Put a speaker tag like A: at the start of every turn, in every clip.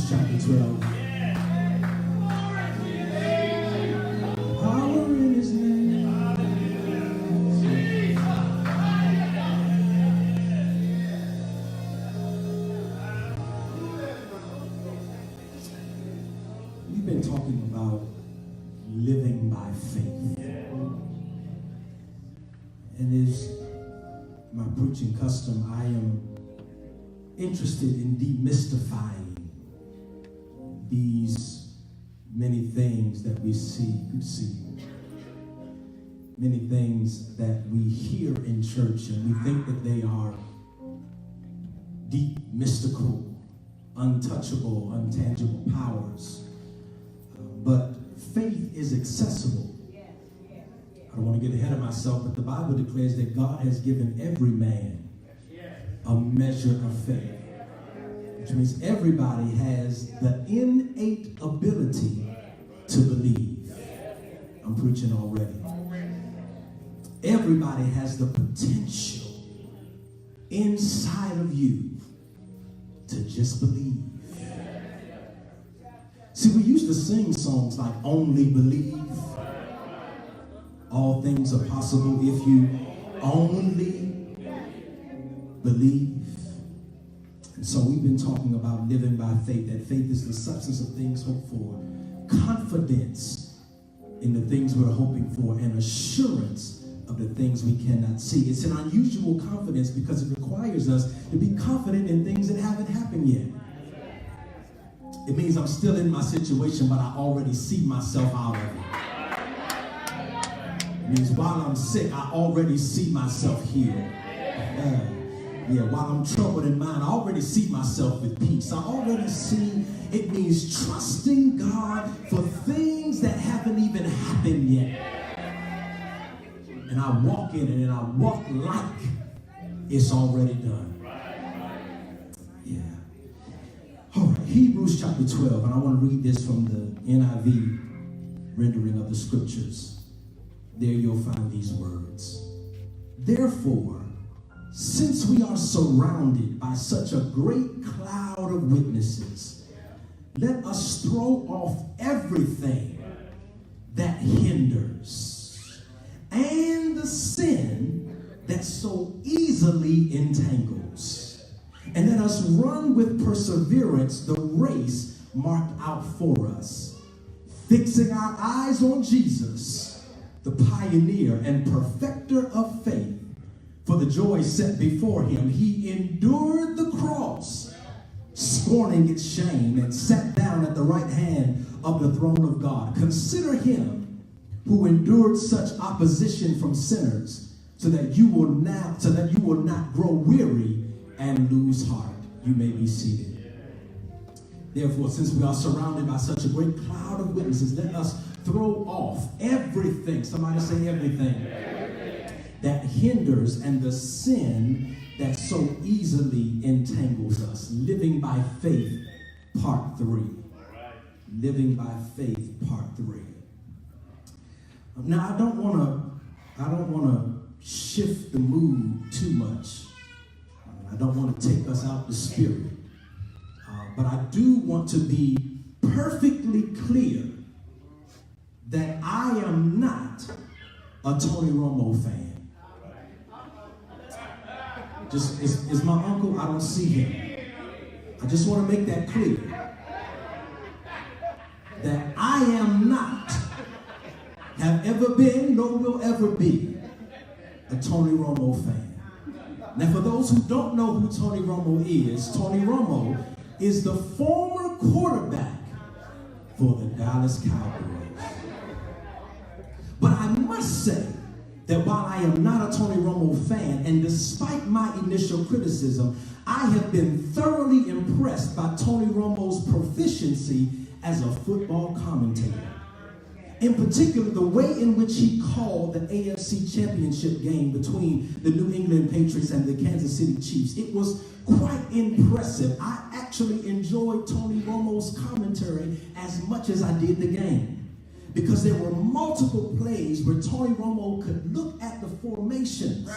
A: Hebrews chapter 12. Power in his name. We've been talking about living by faith. And as my preaching custom, I am interested in demystifying these many things that we see, many things that we hear in church, and we think that they are deep, mystical, untouchable, untangible powers. But faith is accessible. I don't want to get ahead of myself, but the Bible declares that God has given every man a measure of faith, which means everybody has the innate ability to believe. I'm preaching already. Everybody has the potential inside of you to just believe. See, we used to sing songs like "Only Believe." All things are possible if you only believe. And so we've been talking about living by faith, that faith is the substance of things hoped for, confidence in the things we're hoping for, and assurance of the things we cannot see. It's an unusual confidence because it requires us to be confident in things that haven't happened yet. It means I'm still in my situation, but I already see myself out of it. Means while I'm sick, I already see myself healed. While I'm troubled in mind, I already see myself with peace. I already see. It means trusting God for things that haven't even happened yet. And I walk in it, and I walk like it's already done. Yeah. All right, Hebrews chapter 12, and I want to read this from the NIV rendering of the scriptures. There you'll find these words. Therefore, since we are surrounded by such a great cloud of witnesses, let us throw off everything that hinders and the sin that so easily entangles. And let us run with perseverance the race marked out for us, fixing our eyes on Jesus, the pioneer and perfecter of faith. For the joy set before him, he endured the cross, scorning its shame, and sat down at the right hand of the throne of God. Consider him who endured such opposition from sinners, so that you will not grow weary and lose heart. You may be seated. Therefore, since we are surrounded by such a great cloud of witnesses, let us throw off everything, somebody say everything, that hinders and the sin that so easily entangles us. Living by faith, part 3. Living by faith, part 3. Now, I don't want to shift the mood too much. I don't want to take us out the spirit. But I do want to be perfectly clear that I am not a Tony Romo fan. Just is my uncle, I don't see him. I just want to make that clear. That I am not, have ever been, nor will ever be a Tony Romo fan. Now, for those who don't know who Tony Romo is the former quarterback for the Dallas Cowboys. But I must say that while I am not a Tony Romo fan, and despite my initial criticism, I have been thoroughly impressed by Tony Romo's proficiency as a football commentator. In particular, the way in which he called the AFC Championship game between the New England Patriots and the Kansas City Chiefs. It was quite impressive. I actually enjoyed Tony Romo's commentary as much as I did the game, because there were multiple plays where Tony Romo could look at the formations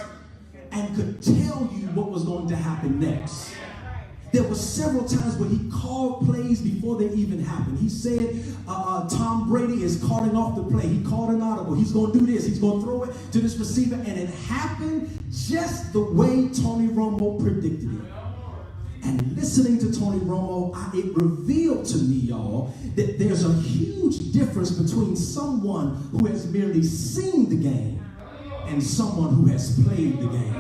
A: and could tell you what was going to happen next. there were several times where he called plays before they even happened. He said, Tom Brady is calling off the play. He called an audible. He's going to do this. He's going to throw it to this receiver. And it happened just the way Tony Romo predicted it. And listening to Tony Romo, it revealed to me, y'all, that there's a huge difference between someone who has merely seen the game and someone who has played the game.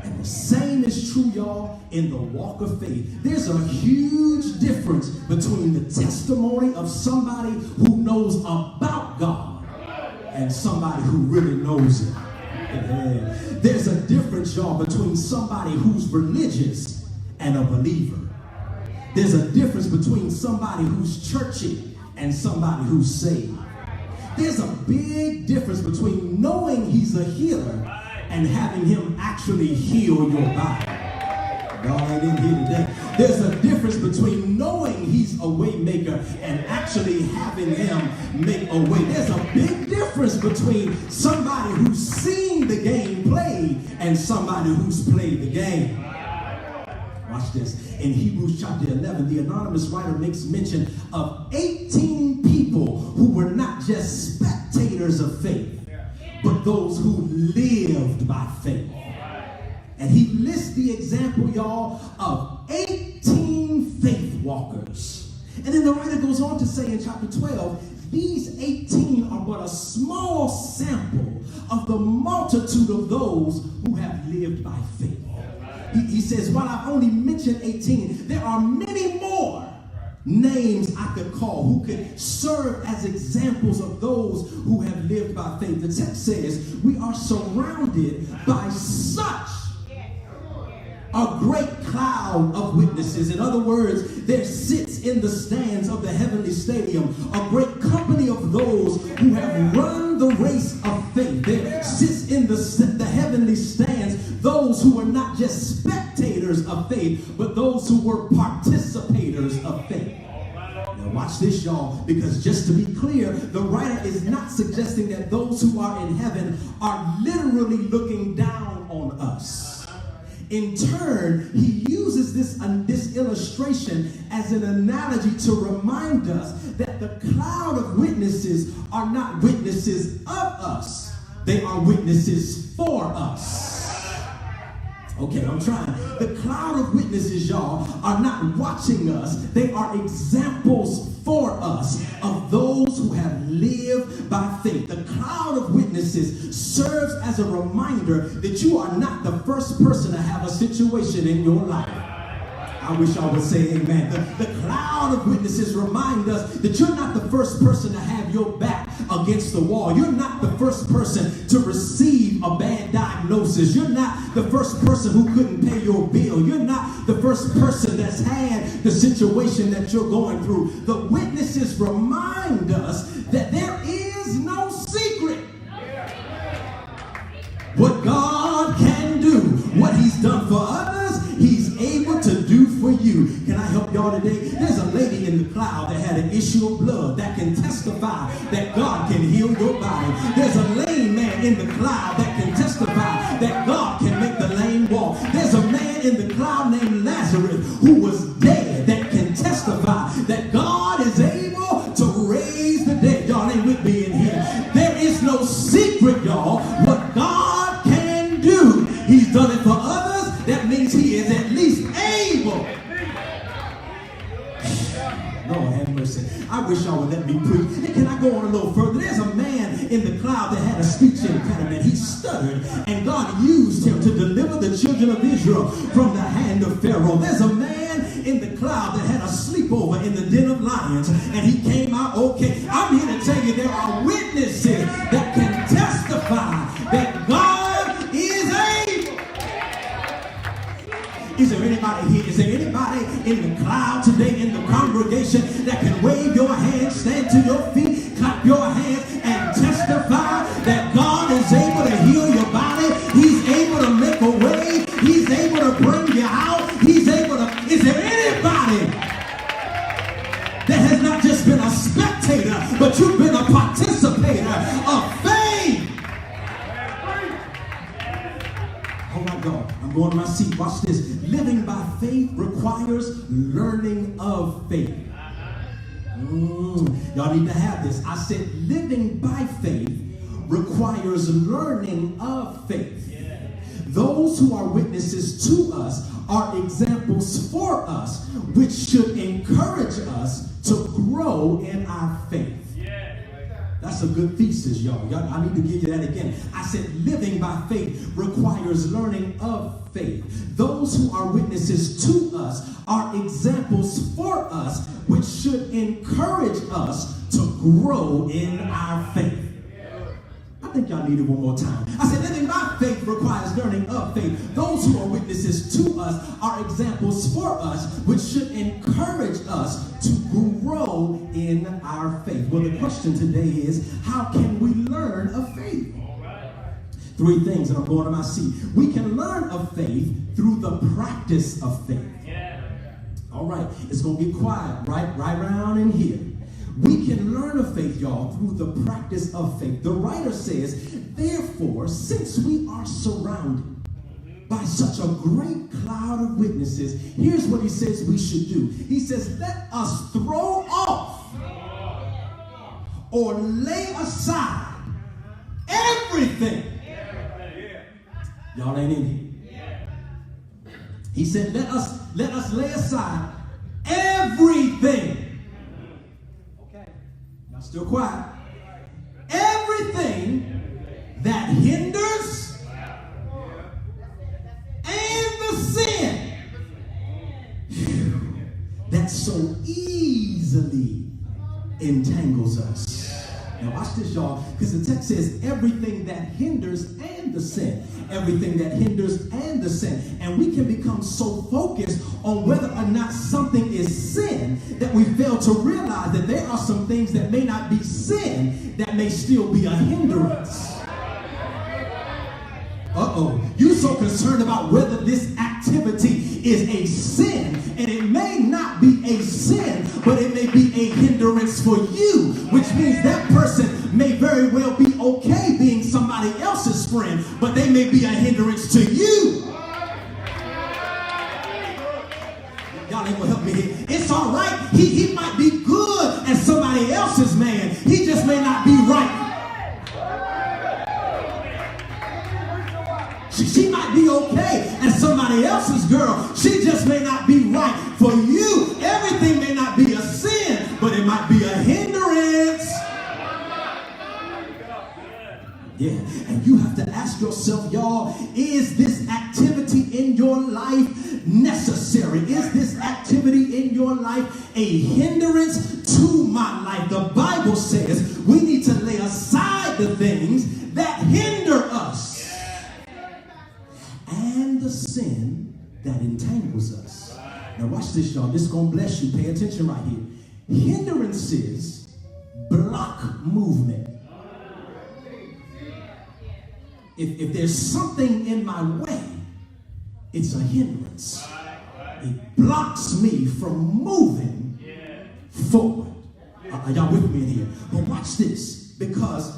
A: And the same is true, y'all, in the walk of faith. There's a huge difference between the testimony of somebody who knows about God and somebody who really knows Him. Yeah. There's a difference, y'all, between somebody who's religious and a believer. There's a difference between somebody who's churchy and somebody who's saved. There's a big difference between knowing He's a healer and having Him actually heal your body. Y'all ain't in here today. There's a difference between knowing He's a way maker and actually having Him make a way. There's a big difference between somebody who's seen the game played and somebody who's played the game. Watch this. In Hebrews chapter 11, the anonymous writer makes mention of 18 people who were not just spectators of faith, but those who lived by faith. And he lists the example, y'all, of 18 faith walkers. And then the writer goes on to say in chapter 12, these 18 are but a small sample of the multitude of those who have lived by faith. He says, while I've only mentioned 18, there are many more names I could call who could serve as examples of those who have lived by faith. The text says, we are surrounded by such a great cloud of witnesses. In other words, there sits in the stands of the heavenly stadium a great company of those who have run the race of faith. There sits in the heavenly stands those who are not just spectators of faith, but those who were participators of faith. Now watch this, y'all, because just to be clear, the writer is not suggesting that those who are in heaven are literally looking down on us. In turn, he uses this illustration as an analogy to remind us that the cloud of witnesses are not witnesses of us. They are witnesses for us. Okay, I'm trying. The cloud of witnesses, y'all, are not watching us. They are examples for us of those who have lived by faith. The cloud of witnesses serves as a reminder that you are not the first person to have a situation in your life. I wish I would say amen. The cloud of witnesses remind us that you're not the first person to have your back against the wall. You're not the first person to receive a bad diagnosis. You're not the first person who couldn't pay your bill. You're not the first person that's had the situation that you're going through. The witnesses remind us that there is no secret. What God can do, what He's done for others, He's able to do for you. Can I help y'all today? There's a lady in the cloud that had an issue of blood that can testify that God can heal your body. There's a lame man in the cloud that can testify that God can make the lame walk. There's a man in the cloud named Lazarus who was dead that can testify that God is able to raise the dead. Y'all ain't with me in here. There is no secret, y'all. What God can do, He's done it for others. That means He is at least able. Lord have mercy. I wish y'all would let me preach. And can I go on a little further? There's a man in the cloud that had a speech impediment. He stuttered, and God used him to deliver the children of Israel from the hand of Pharaoh. There's a man in the cloud that had a sleepover in the den of lions, and he came out okay. I'm here to tell you there are witnesses that can testify that God is able. Is there anybody here? Is there anybody in the cloud today in the congregation that can wave your hands, stand to your feet, clap your hands, and testify that God is able to heal your body? He's able to make a way. He's able to bring you out. He's able to. Is there anybody that has not just been a spectator, but you've been a participator of faith? Oh my God, I'm going to my seat. Watch this. Living by faith requires learning of faith. Y'all need to have this. I said living by faith requires learning of faith. Those who are witnesses to us are examples for us, which should encourage us to grow in our faith. That's a good thesis, y'all. I need to give you that again. I said living by faith requires learning of faith. Those who are witnesses to us are examples for us, which should encourage us to grow in our faith. I think y'all need it one more time. I said living by faith requires learning of faith. Those who are witnesses to us are examples for us, which should encourage us to grow in our faith. Well, the question today is, how can we learn of faith? Three things, and I'm going to my seat. We can learn of faith through the practice of faith. All right, it's going to get quiet right around in here. We can learn of faith, y'all, through the practice of faith. The writer says, therefore, since we are surrounded by such a great cloud of witnesses, here's what he says we should do. He says, let us throw off or lay aside everything. Y'all ain't in here. He said, let us lay aside everything. Still quiet. Everything that hinders and the sin that so easily entangles us. Now watch this, y'all, because the text says everything that hinders and the sin. Everything that hinders and the sin. And we can become so focused on whether or not something is sin that we fail to realize that there are some things that may not be sin that may still be a hindrance. You're so concerned about whether this activity is a sin, and it may not be a sin, but it may be a hindrance for you, which means that person may very well be okay being somebody else's friend, but they may be a hindrance to you. Y'all ain't gonna help me here. It's all right. He might be good as somebody else's man. He just may not be right. She might be okay as somebody else's girl. She just may not be right for you. Everything may not be a sin, but it might be a hindrance. Yeah, and you have to ask yourself, y'all, is this activity in your life necessary? Is this activity in your life a hindrance to my life? The Bible says we need to lay aside the things that hinder us and the sin that entangles us. Now watch this, y'all. This is going to bless you. Pay attention right here. Hindrances block movement. If there's something in my way, it's a hindrance. It blocks me from moving forward. Are y'all with me in here? But watch this, because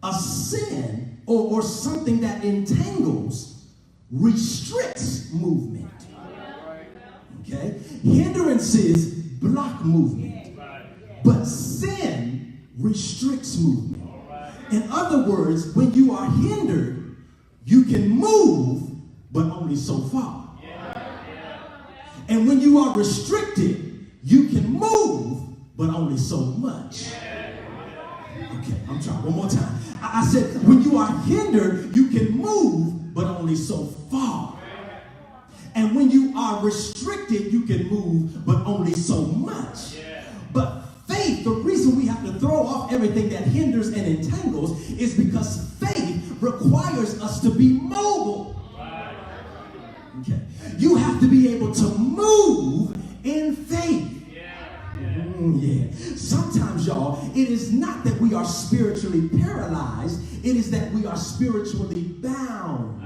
A: a sin or something that entangles restricts movement. Okay? Hindrances block movement, but sin restricts movement. In other words, when you are hindered, you can move, but only so far. And when you are restricted, you can move, but only so much. Okay, I'm trying one more time. I said, when you are hindered, you can move, but only so far. And when you are restricted, you can move, but only so much. But faith, the reason we have to throw off everything that hinders and entangles is because faith requires us to be mobile. Okay. You have to be able to move in faith. Sometimes, y'all, it is not that we are spiritually paralyzed, it is that we are spiritually bound.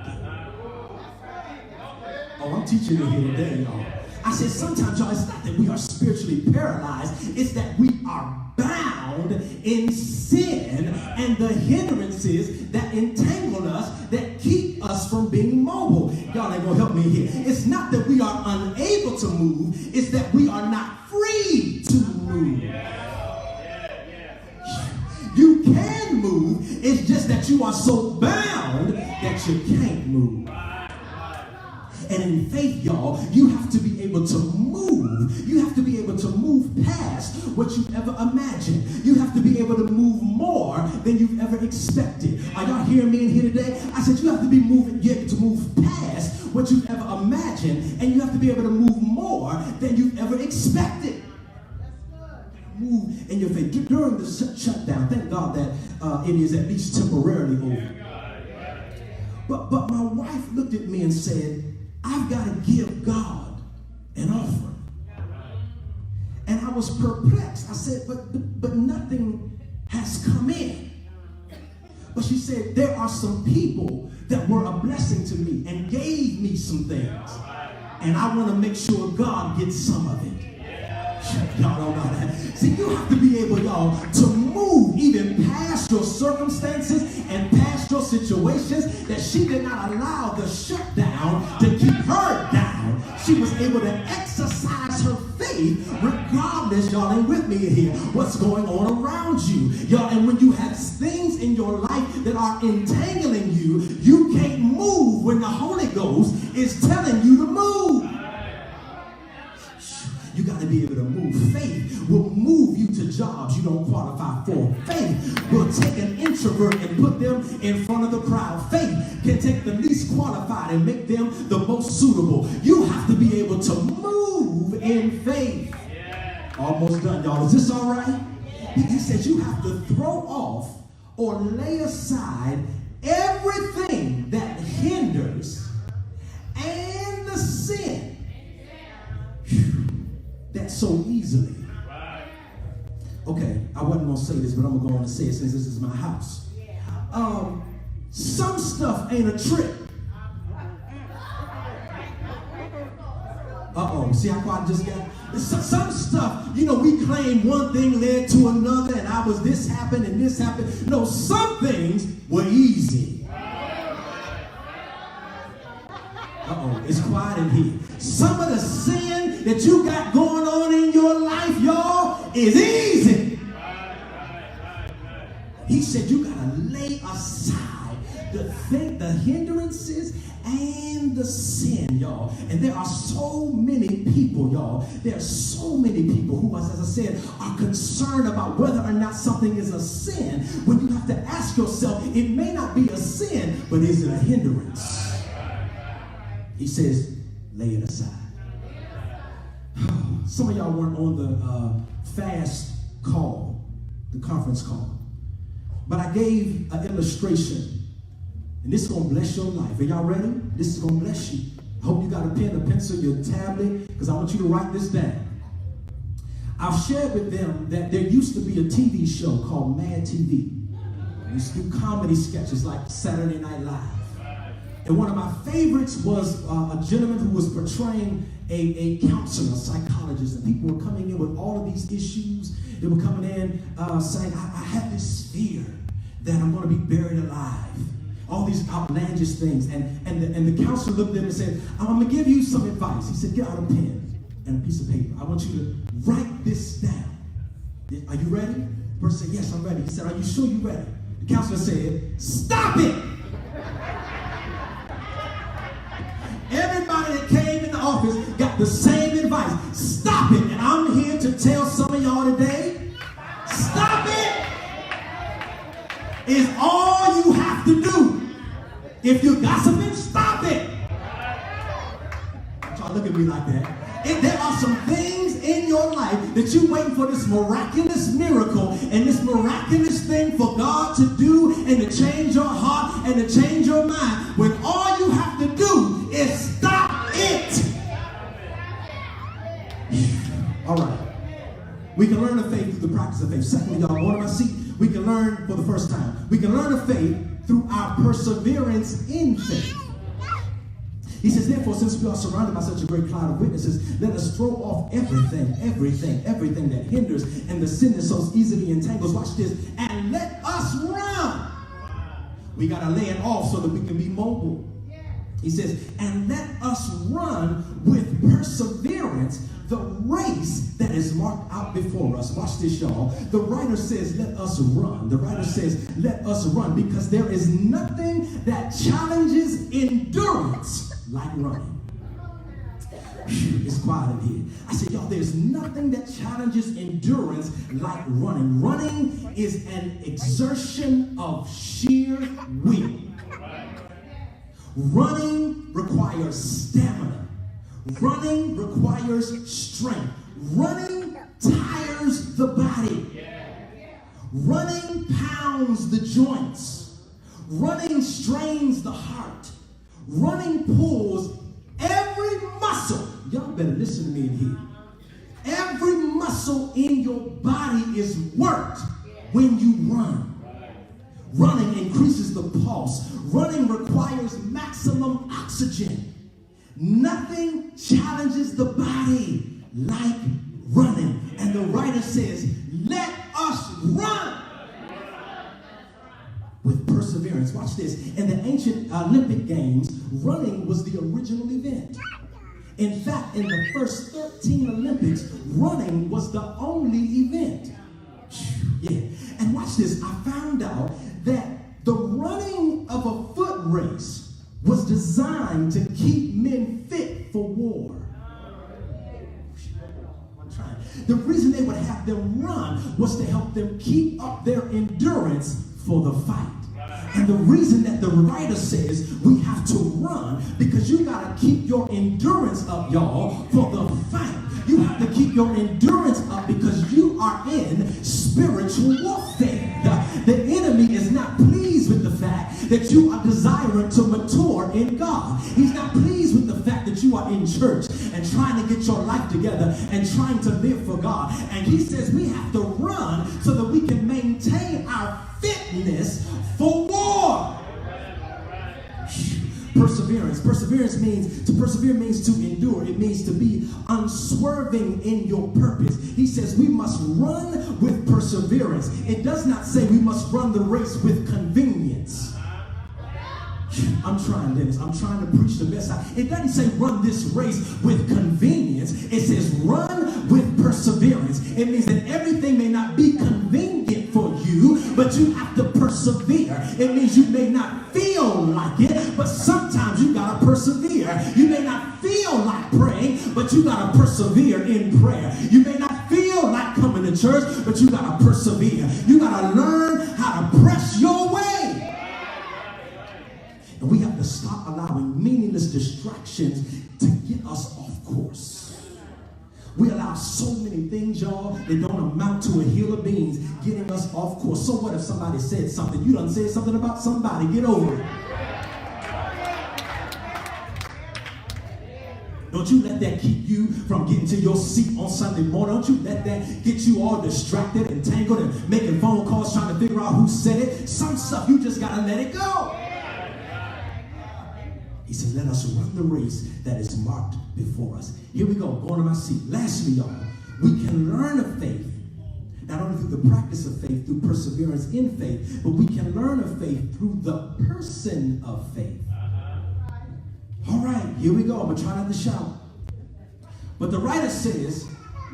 A: Oh, I'm teaching you here today, y'all. I said sometimes, y'all, it's not that we are spiritually paralyzed, it's that we are bound in sin and the hindrances that entangle us, that keep us from being mobile. Y'all ain't gonna help me me here. It's not that we are unable to move. It's that we are not free to move. You can move. It's just that you are so bound that you can't move. And in faith, y'all, you have to be able to move. You have to be able to move past what you ever imagined. You have to be able to move more than you've ever expected. Are y'all hearing me in here today? I said you have to be able to move past what you've ever imagined, and you have to be able to move more than you've ever expected. Move in your faith. During the shutdown, thank God that it is at least temporarily over. But my wife looked at me and said, I've got to give God an offering. And I was perplexed. I said, but nothing has come in. But she said, there are some people that were a blessing to me and gave me some things. And I want to make sure God gets some of it. Y'all don't know that. See, you have to be able, y'all, to move even past your circumstances and past your situations, that she did not allow the shutdown to keep her down. She was able to exercise her faith regardless, y'all ain't with me here, what's going on around you. Y'all, and when you have things in your life that are entangling you, you can't move when the Holy Ghost is telling you to move. You got to be able to move. Faith will move you to jobs you don't qualify for. Faith will take an introvert and put them in front of the crowd. Faith can take the least qualified and make them the most suitable. You have to be able to move in faith. Almost done, y'all. Is this all right? He says you have to throw off or lay aside everything that hinders and the sin that so easily. Okay, I wasn't going to say this, but I'm going to go on and say it since this is my house. Some stuff ain't a trick. Uh-oh, see how quiet I just got? Some stuff, you know, we claim one thing led to another, and this happened and this happened. No, some things were easy. Uh-oh, it's quiet in here. Some of the sin that you got going on in your life, y'all, is easy. He said you got to lay aside the hindrances and the sin, y'all. And there are so many people, y'all. There are so many people who, as I said, are concerned about whether or not something is a sin, when you have to ask yourself, it may not be a sin, but is it a hindrance? He says, lay it aside. Some of y'all weren't on the fast call, the conference call. But I gave an illustration. And this is going to bless your life. Are y'all ready? This is going to bless you. I hope you got a pen, a pencil, your tablet, because I want you to write this down. I've shared with them that there used to be a TV show called Mad TV. We used to do comedy sketches like Saturday Night Live. And one of my favorites was a gentleman who was portraying a counselor, a psychologist, and people were coming in with all of these issues. They were coming in saying, I have this fear that I'm going to be buried alive. All these outlandish things. And the counselor looked at him and said, I'm going to give you some advice. He said, get out a pen and a piece of paper. I want you to write this down. Are you ready? The person said, yes, I'm ready. He said, are you sure you're ready? The counselor said, stop it! Everybody that came in the office got the same advice. Stop it. And I'm here to tell some of y'all today, stop it is all you have to do. If you're gossiping, stop it. Don't y'all look at me like that. If there are some things in your life that you're waiting for this miraculous miracle and this miraculous thing for God to do and to change your heart and to change your mind, when all you have to do is stop it. All right. We can learn of faith through the practice of faith. Secondly, y'all, go to my seat. We can learn for the first time. We can learn of faith through our perseverance in faith. He says, therefore, since we are surrounded by such a great cloud of witnesses, let us throw off everything that hinders and the sin that so easily entangles. Watch this. And let us run. We got to lay it off so that we can be mobile. He says, and let us run with perseverance the race that is marked out before us. Watch this, y'all. The writer says, let us run. The writer says, let us run, because there is nothing that challenges endurance like running. It's quiet in here. I said, y'all, there's nothing that challenges endurance like running. Running is an exertion of sheer will. Running requires stamina. Running requires strength. Running tires the body. Running pounds the joints. Running strains the heart. Running pulls every muscle. Y'all better listen to me in here. Every muscle in your body is worked when you run. Running increases the pulse. Running requires maximum oxygen. Nothing challenges the body like running. And the writer says, let us run with perseverance. Watch this. In the ancient Olympic Games, running was the original event. In fact, in the first 13 Olympics, running was the only event. Yeah. And watch this. I found out that the running of a foot race was designed to keep men fit for war. The reason they would have them run was to help them keep up their endurance for the fight. And the reason that the writer says we have to run, because you got to keep your endurance up, y'all, for the fight. You have to keep your endurance up because you are in spiritual warfare. The enemy is not pleased with the fact that you are desiring to mature in God. He's not pleased with the fact that you are in church and trying to get your life together and trying to live for God. And he says we have to run so that we can maintain our fitness for war. Perseverance. Perseverance means to persevere means to endure. It means to be unswerving in your purpose. He says we must run with perseverance. It does not say we must run the race with convenience. I'm trying, Dennis. I'm trying to preach the best. It doesn't say run this race with convenience. It says run with perseverance. It means that everything may not be convenient for you, but you have to persevere. It means you may not feel like it, but sometimes you gotta persevere. You may not feel like praying, but you gotta persevere in prayer. You may not feel like coming to church, but you gotta persevere. You gotta learn how to press your way. And we have to stop allowing meaningless distractions to get us off course. We allow so many things, y'all, that don't amount to a hill of beans, getting us off course. So what if somebody said something? You done said something about somebody. Get over it. Don't you let that keep you from getting to your seat on Sunday morning. Don't you let that get you all distracted and tangled and making phone calls trying to figure out who said it. Some stuff you just got to let it go. He said, let us run the race that is marked before us. Here we go, going to my seat. Lastly, y'all, we can learn of faith, not only through the practice of faith, through perseverance in faith, but we can learn of faith through the person of faith. All right, here we go. I'm going to try not to shout. But the writer says,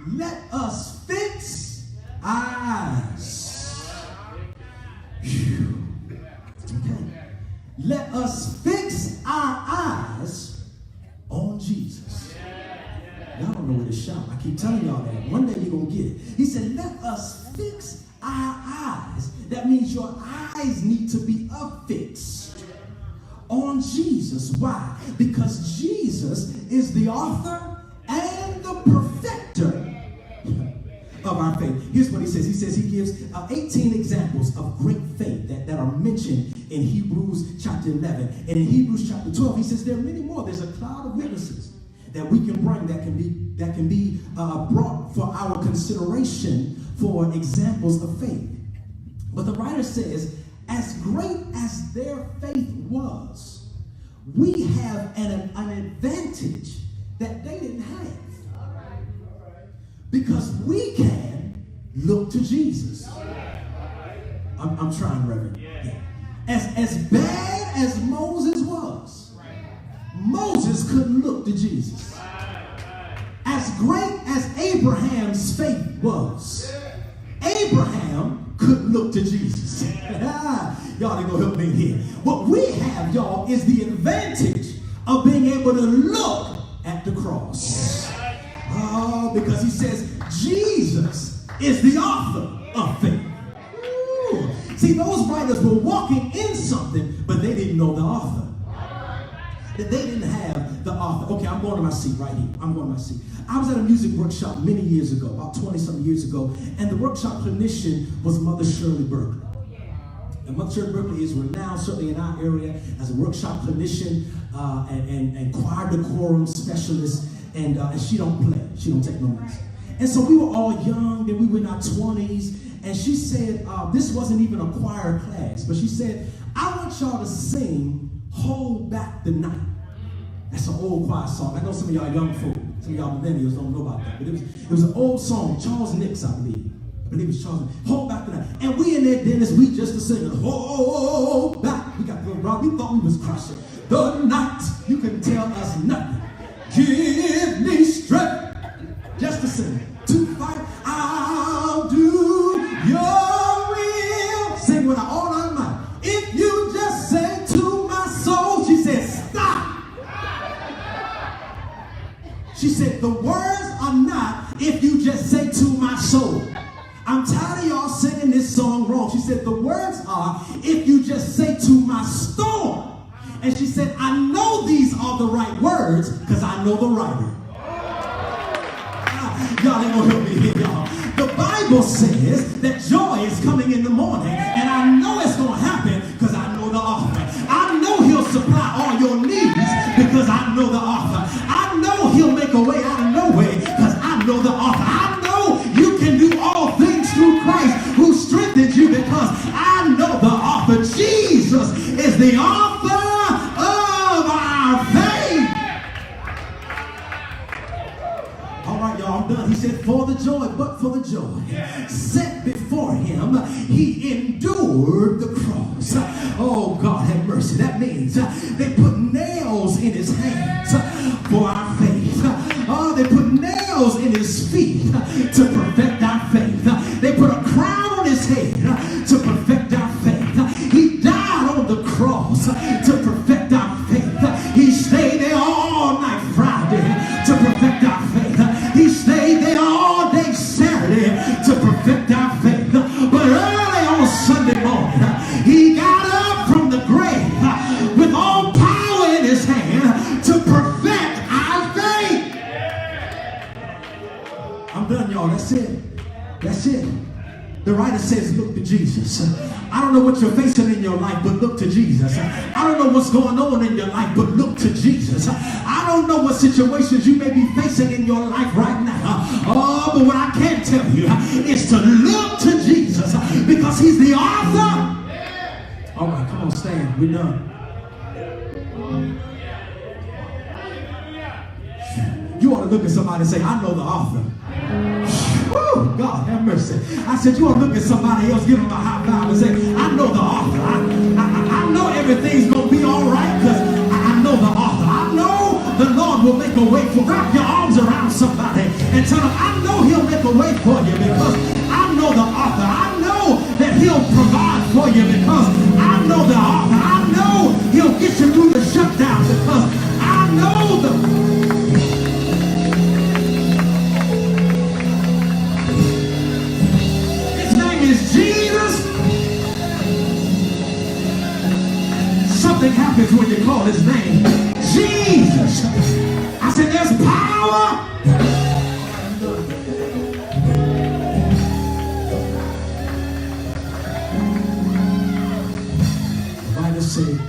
A: let us fix our eyes. Whew. Okay. Let us fix our eyes on Jesus. Y'all don't know where to shout. I keep telling y'all that. One day you're going to get it. He said, let us fix our eyes. That means your eyes need to be affixed on Jesus. Why? Because Jesus is the author and the perfecter of our faith. Here's what he says. He says he gives 18 examples of great faith that are mentioned in Hebrews chapter 11. And in Hebrews chapter 12, he says there are many more. There's a cloud of witnesses that we can bring that can be brought for our consideration for examples of faith. But the writer says, as great as their faith was, we have an advantage that they didn't have. Because we can look to Jesus. I'm trying, Reverend. Yeah. As bad as Moses was, Moses couldn't look to Jesus. As great as Abraham's faith was, Abraham couldn't look to Jesus. Y'all ain't gonna help me here. What we have, y'all, is the advantage of being able to look at the cross. Because he says Jesus is the author of faith. Ooh. See, those writers were walking in something, but they didn't know the author. They didn't have the author. Okay, I'm going to my seat right here. I'm going to my seat. I was at a music workshop many years ago, about 20-some years ago, and the workshop clinician was Mother Shirley Berkeley. And Mother Shirley Berkeley is renowned, certainly in our area, as a workshop clinician and choir decorum specialist, and she don't play. She don't take no mess. And so we were all young, and we were in our 20s, and she said, this wasn't even a choir class, but she said, I want y'all to sing Hold Back the Night. That's an old choir song. I know some of y'all young folk, some of y'all millennials don't know about that, but it was an old song, Charles Nix, I believe. I believe it was Charles Nix. Hold Back the Night. And we in there, Dennis, we just a singing, hold back. We got the rock. We thought we was crushing the night. You couldn't tell us nothing. Give me strength just to sing. To fight, I'll do your will. Sing with all our might. If you just say to my soul, she said, stop. She said, the words are not if you just say to my soul. I'm tired of y'all singing this song wrong. She said, the words are if you just say to my storm. And she said, I know these are the right words because I know the writer. Y'all ain't gonna help me here, y'all. The Bible says that joy is coming in the morning, and I know it's gonna happen because I know the author. I know he'll supply all your needs because I know the author. I know he'll make a way out of no way because I know the author. I know you can do all things through Christ who strengthens you because I know the author. Jesus is the author of our faith. All right, y'all, I'm done. He said, for the joy, but for the joy set before him, he endured the cross. Oh, God, have mercy. That means they put nails in his hands for our faith. They put nails in his feet to perfect our faith. They put a crown on his head to perfect our faith. He died on the cross to perfect our faith. He stayed there all night Friday to perfect our faith. He stayed there all day Saturday to perfect our faith. But early on Sunday morning, he got up from the grave with all power in his hand to perfect our faith. I'm done, y'all. That's it. That's it. The writer says, look to Jesus. I don't know what you're facing in your life, but look to Jesus. I don't know what's going on in your life, but look to Jesus. I don't know what situations you may be facing in your life right now. But what I can tell you is to look to Jesus because he's the author. All right, come on, stand. We're done. You ought to look at somebody and say, I know the author. Woo, God have mercy. I said, you ought to look at somebody else, give them a high five and say, I know the author. I know everything's going to be all right because I know the author. I know the Lord will make a way for. Wrap your arms around somebody and tell them, I know he'll make a way for you because I know the author. I know that he'll provide for you because I know the author. I know he'll get you through the shutdown because I know the... Something happens when you call his name. Jesus. I said there's power. The Bible said,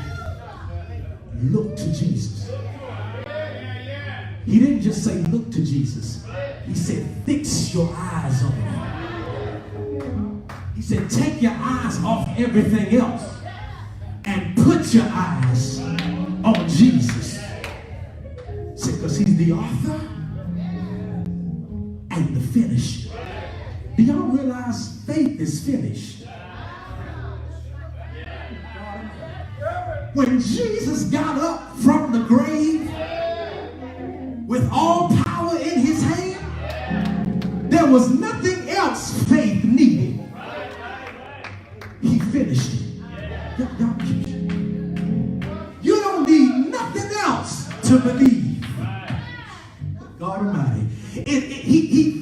A: look to Jesus. He didn't just say look to Jesus. He said fix your eyes on him. He said take your eyes off everything else and put your eyes on Jesus. See, because he's the author and the finisher. Do y'all realize faith is finished? When Jesus got up from the grave, to believe. God Almighty. He